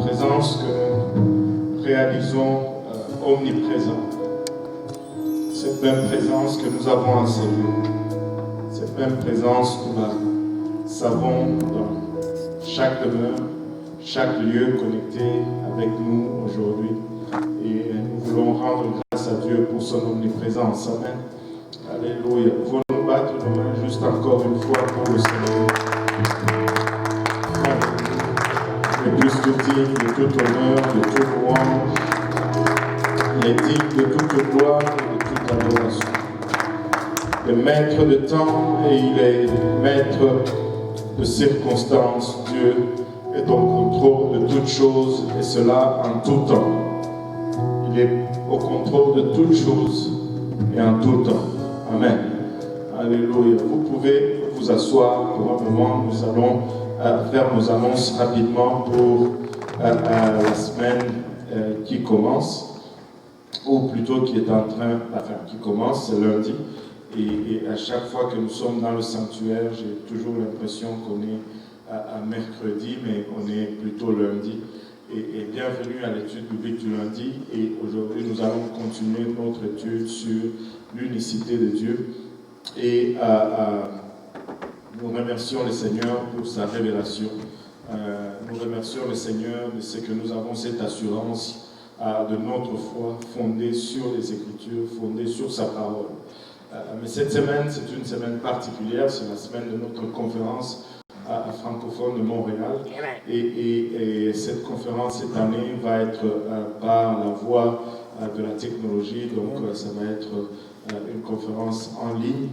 présence que nous réalisons omniprésente. Cette même présence que nous avons en ces lieux. Cette même présence, nous la savons dans chaque demeure, chaque lieu connecté avec nous aujourd'hui. Et nous voulons rendre grâce à Dieu pour son omniprésence. Amen. Alléluia. Vous nous battre nos mains juste encore une fois pour le Seigneur. Il est plus que digne de tout honneur, de toute louange. Il est digne de toute gloire et de toute adoration. Il est maître de temps et il est maître de circonstances. Dieu est au contrôle de toutes choses et cela en tout temps. Il est au contrôle de toutes choses et en tout temps. Amen. Alléluia. Vous pouvez vous asseoir pour un moment. Nous allons faire nos annonces rapidement pour la semaine qui commence, ou plutôt qui est en train, qui commence, c'est lundi. Et à chaque fois que nous sommes dans le sanctuaire, j'ai toujours l'impression qu'on est à mercredi, mais on est plutôt lundi. Et bienvenue à l'étude biblique du lundi. Et aujourd'hui, nous allons continuer notre étude sur l'unicité de Dieu. Et nous remercions le Seigneur pour sa révélation. Nous remercions le Seigneur de ce que nous avons cette assurance de notre foi fondée sur les Écritures, fondée sur sa parole. Mais cette semaine, c'est une semaine particulière, c'est la semaine de notre conférence francophone de Montréal. Et cette conférence cette année va être par la voie de la technologie, donc ça va être une conférence en ligne.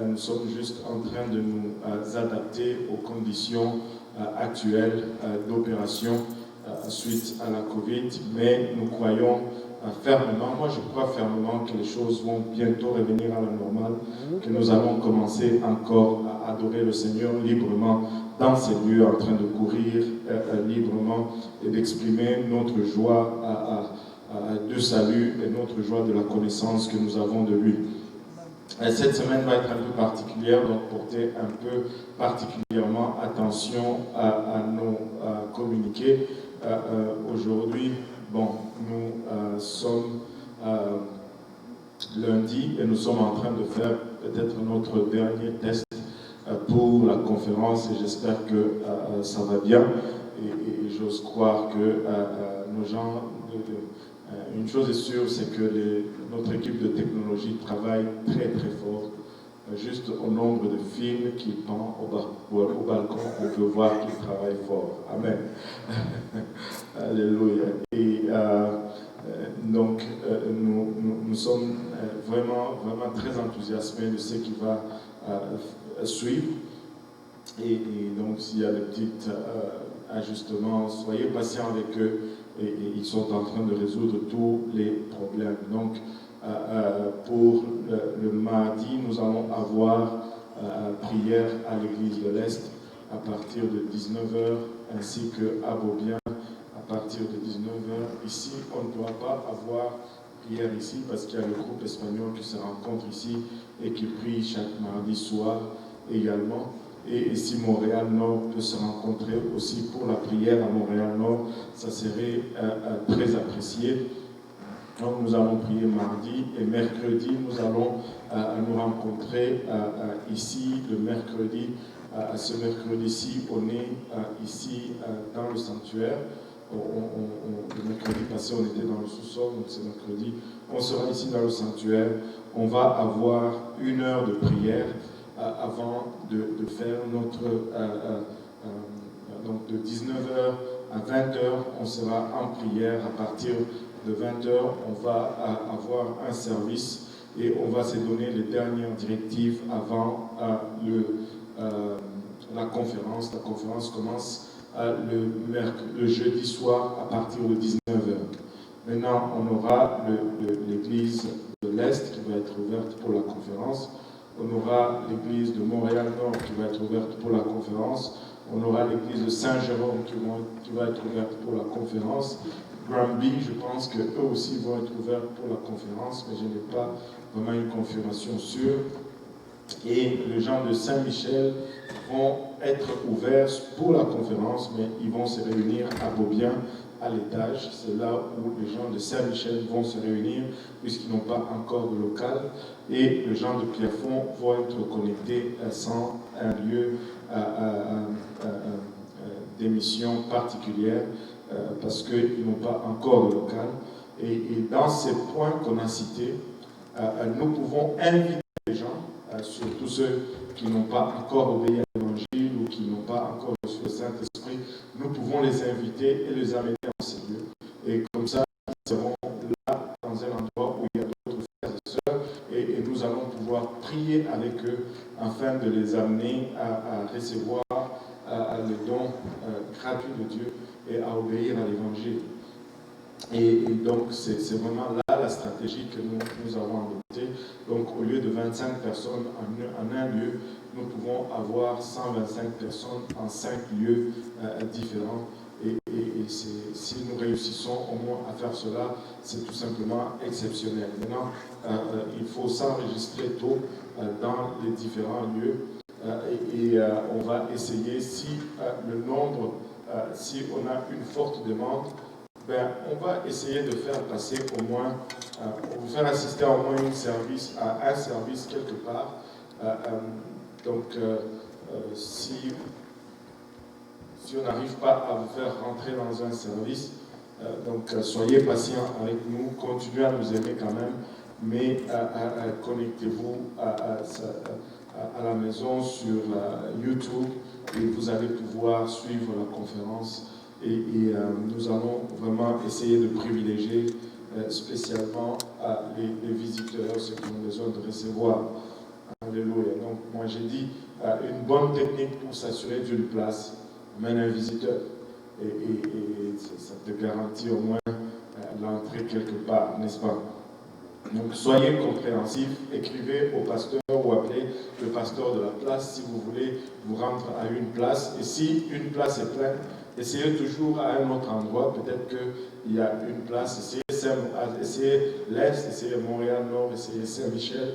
Nous sommes juste en train de nous adapter aux conditions actuelles d'opération suite à la Covid, mais nous croyons fermement, moi je crois fermement que les choses vont bientôt revenir à la normale, que nous allons commencer encore à adorer le Seigneur librement dans ces lieux, en train de courir librement et d'exprimer notre joie de salut et notre joie de la connaissance que nous avons de lui. Cette semaine va être un peu particulière, donc portez un peu particulièrement attention à nos communiqués. Aujourd'hui, nous sommes lundi et nous sommes en train de faire peut-être notre dernier test pour la conférence et j'espère que ça va bien et j'ose croire que nos gens, une chose est sûre, c'est que notre équipe de technologie travaille très très fort. Juste au nombre de films qui pendent au balcon, on peut voir qu'ils travaillent fort. Amen. Alléluia. Et donc, nous sommes vraiment très enthousiasmés de ce qui va suivre. Et donc, s'il y a des petits ajustements, soyez patients avec eux. Et ils sont en train de résoudre tous les problèmes. Donc, pour le mardi, nous allons avoir prière à l'église de l'Est à partir de 19h, ainsi qu'à Beaubien à partir de 19h. Ici, on ne pourra pas avoir prière ici parce qu'il y a le groupe espagnol qui se rencontre ici et qui prie chaque mardi soir également. Et si Montréal-Nord peut se rencontrer aussi pour la prière à Montréal-Nord, ça serait très apprécié. Donc nous allons prier mardi et mercredi, nous allons nous rencontrer ici le mercredi. Ce mercredi-ci, on est ici dans le sanctuaire. Le mercredi passé, on était dans le sous-sol, donc ce mercredi, on sera ici dans le sanctuaire. On va avoir 1 heure de prière avant de faire notre... donc de 19h à 20h, on sera en prière. À partir de 20h, on va avoir un service et on va se donner les dernières directives avant la conférence. La conférence commence le jeudi soir à partir de 19h. Maintenant, on aura l'église de l'Est qui va être ouverte pour la conférence. On aura l'église de Montréal-Nord qui va être ouverte pour la conférence. On aura l'église de Saint-Jérôme qui va être ouverte pour la conférence. Granby, je pense qu'eux aussi vont être ouverts pour la conférence, mais je n'ai pas vraiment une confirmation sûre. Et les gens de Saint-Michel vont être ouverts pour la conférence, mais ils vont se réunir à Beaubien, à l'étage. C'est là où les gens de Saint-Michel vont se réunir, puisqu'ils n'ont pas encore de local. Et les gens de Pierrefonds vont être connectés sans un lieu d'émission particulière, parce qu'ils n'ont pas encore de local. Et dans ces points qu'on a cités, nous pouvons inviter les gens, surtout ceux qui n'ont pas encore obéi à l'Évangile ou qui n'ont pas encore reçu le Saint-Esprit, nous pouvons les inviter et les amener en ces lieux. Et comme ça, ils seront là dans un endroit où il y a d'autres frères et sœurs, et nous allons pouvoir prier avec eux afin de les amener à recevoir le don gratuit de Dieu et à obéir à l'Évangile. Et donc, c'est vraiment là la stratégie que nous avons adoptée. Donc, au lieu de 25 personnes en un lieu, nous pouvons avoir 125 personnes en 5 lieux différents. Et si nous réussissons au moins à faire cela, c'est tout simplement exceptionnel. Maintenant, il faut s'enregistrer tôt dans les différents lieux. On va essayer, si le nombre, si on a une forte demande, on va essayer de faire passer au moins, on va faire assister à au moins un service quelque part. Si on n'arrive pas à vous faire rentrer dans un service, soyez patients avec nous, continuez à nous aimer quand même, mais connectez-vous à la maison sur YouTube et vous allez pouvoir suivre la conférence. Et nous allons vraiment essayer de privilégier spécialement les visiteurs, ceux qui ont besoin de recevoir. Alléluia. Donc, moi j'ai dit, une bonne technique pour s'assurer d'une place, amène un visiteur. Et ça te garantit au moins l'entrée quelque part, n'est-ce pas? Donc, soyez compréhensifs, écrivez au pasteur ou appelez le pasteur de la place si vous voulez vous rendre à une place. Et si une place est pleine, essayez toujours à un autre endroit, peut-être qu'il y a une place, essayez l'Est, essayez Montréal-Nord, essayez Saint-Michel,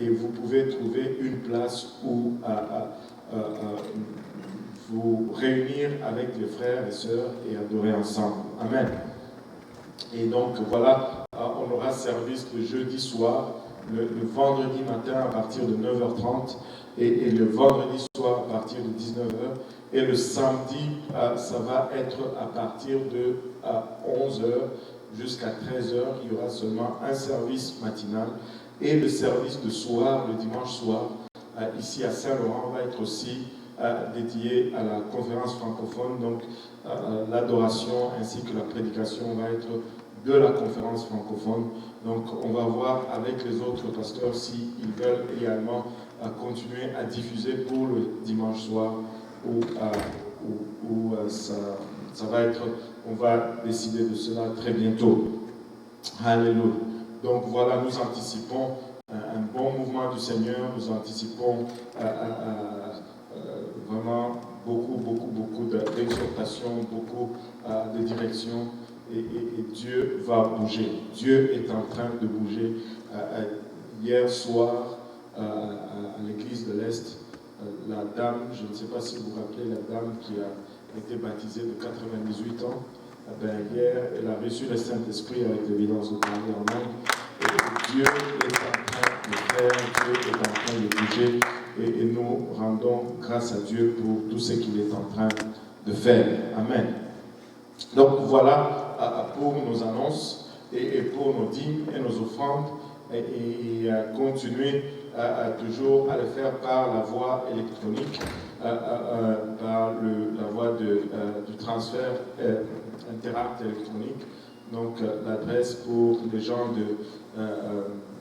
et vous pouvez trouver une place où vous réunir avec les frères et sœurs et adorer ensemble. Amen. Et donc voilà, on aura service le jeudi soir, le vendredi matin à partir de 9h30 et le vendredi soir à partir de 19h. Et le samedi, ça va être à partir de 11h jusqu'à 13h. Il y aura seulement un service matinal. Et le service de soir, le dimanche soir, ici à Saint-Laurent, va être aussi dédié à la conférence francophone. Donc l'adoration ainsi que la prédication va être de la conférence francophone. Donc on va voir avec les autres pasteurs s'ils veulent également continuer à diffuser pour le dimanche soir où ça va être, on va décider de cela très bientôt. Alléluia. Donc voilà, nous anticipons un bon mouvement du Seigneur, nous anticipons vraiment beaucoup d'exhortation, beaucoup de direction, et Dieu va bouger. Dieu est en train de bouger. Hier soir, à l'église de l'Est, la dame, je ne sais pas si vous vous rappelez, la dame qui a été baptisée de 98 ans, hier, elle a reçu le Saint-Esprit avec l'évidence de parler en langue. Et Dieu est en train de faire, Dieu est en train de bouger, et nous rendons grâce à Dieu pour tout ce qu'il est en train de faire. Amen. Donc voilà pour nos annonces et pour nos dîmes et nos offrandes, et continuer toujours à le faire par la voie électronique, par la voie du transfert Interact électronique. Donc l'adresse pour les gens de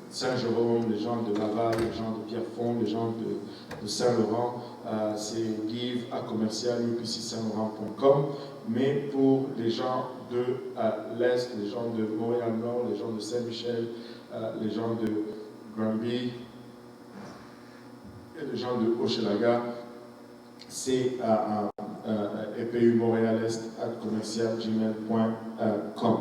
Saint-Jérôme, les gens de Laval, les gens de Pierrefonds, les gens de Saint-Laurent, c'est give@upcsaint-laurent.com. Mais pour les gens de l'Est, les gens de Montréal-Nord, les gens de Saint-Michel, les gens de Granby et les gens de Hochelaga, c'est EPU Montréal-Est@commercial-gmail.com.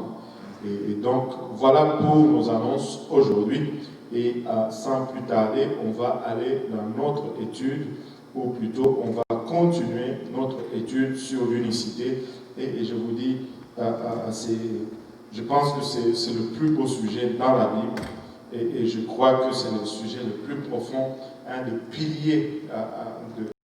Et donc, voilà pour nos annonces aujourd'hui. Et sans plus tarder, on va aller dans notre étude, ou plutôt on va continuer notre étude sur l'unicité. Et je vous dis, je pense que c'est le plus beau sujet dans la Bible. Et je crois que c'est le sujet le plus profond, un des piliers de